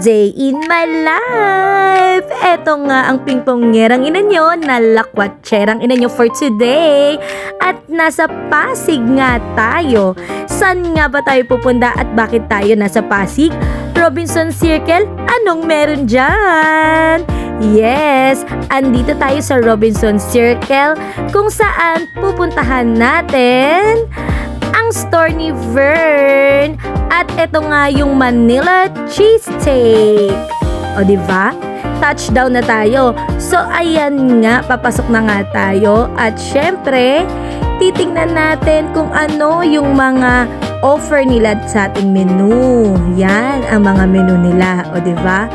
day in my life. Eto nga ang pingpongerang ina nyo na lakwatserang ina nyo for today. At nasa Pasig nga tayo. Saan nga ba tayo pupunta at bakit tayo nasa Pasig? Robinson Circle? Anong meron dyan? Yes, andito tayo sa Robinson Circle kung saan pupuntahan natin ang store ni Vern. At ito nga yung Manila Cheesesteak. O diba? Touchdown na tayo. So ayan nga, papasok na nga tayo. At syempre, titingnan natin kung ano yung mga offer nila sa ating menu. Yan ang mga menu nila. O diba?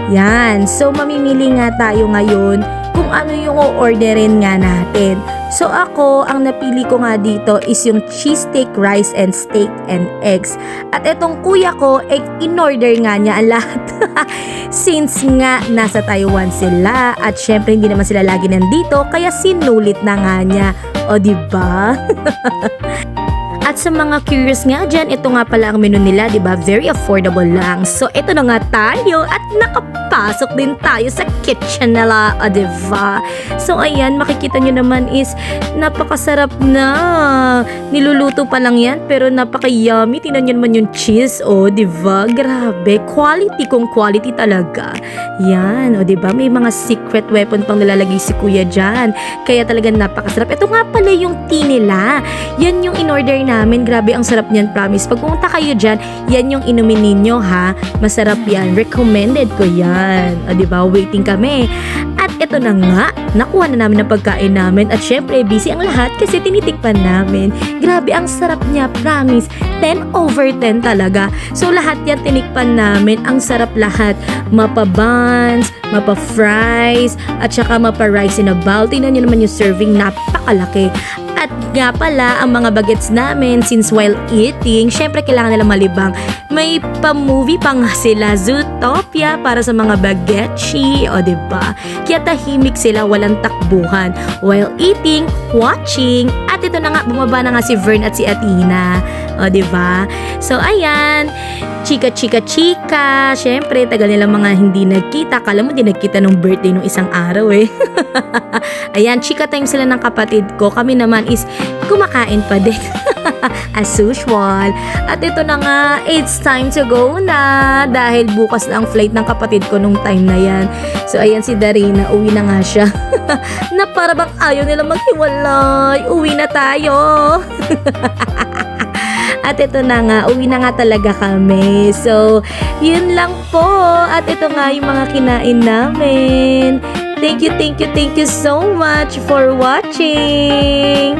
Yan. So mamimili nga tayo ngayon kung ano yung o-orderin nga natin. So ako, ang napili ko nga dito is yung cheesesteak, rice and steak and eggs. At etong kuya ko, in-order nga niya ang lahat. Since nga nasa Taiwan sila at syempre hindi naman sila lagi nandito, kaya sinulit na nga niya. O diba? At sa mga curious nga dyan, ito nga pala ang menu nila, diba? Very affordable lang. So, ito na nga tayo at nakapasok din tayo sa kitchen nila, diba? So, ayan, makikita nyo naman is napakasarap na. Niluluto pa lang yan, pero napaka-yummy. Tingnan nyo naman yung cheese, diba? Grabe, quality kung quality talaga. Yan, diba? May mga secret weapon pang nilalagay si kuya dyan. Kaya talaga napakasarap. Ito nga pala yung tea nila. Yan yung in-order namin. Grabe, ang sarap niyan, promise. Pag pumunta kayo dyan, yan yung inumin ninyo, ha? Masarap yan. Recommended ko yan. O, diba? Waiting kami. At ito na nga, nakuha na namin ang pagkain namin. At syempre, busy ang lahat kasi tinitikpan namin. Grabe, ang sarap niya, promise. 10 over 10 talaga. So, lahat yan tinikpan namin. Ang sarap lahat. Mapa-buns, mapa-fries, at saka mapa-rice in a bowl. Tingnan nyo naman yung serving, napakalaki. At nga pala, ang mga bagets namin, since while eating, syempre kailangan nila malibang. May pa-movie pa nga sila, Zootopia, para sa mga bagetchi, o diba? Kaya tahimik sila, walang takbuhan. While eating, watching, at ito na nga, bumaba na nga si Vern at si Athena. O diba? So ayan, chika. Syempre, tagal nilang mga hindi nagkita. Kala mo, hindi nagkita nung birthday nung isang araw eh. Ayan, chika time sila ng kapatid ko. Kami naman is kumakain pa din. As usual. At ito na nga, it's time to go na. Dahil bukas na ang flight ng kapatid ko nung time na yan. So ayan si Darina, uwi na nga siya. Na para bang ayaw nila maghiwalay. Uwi na tayo. At ito na nga, uwi na nga talaga kami. So, yun lang po. At ito nga yung mga kinain namin. Thank you so much for watching.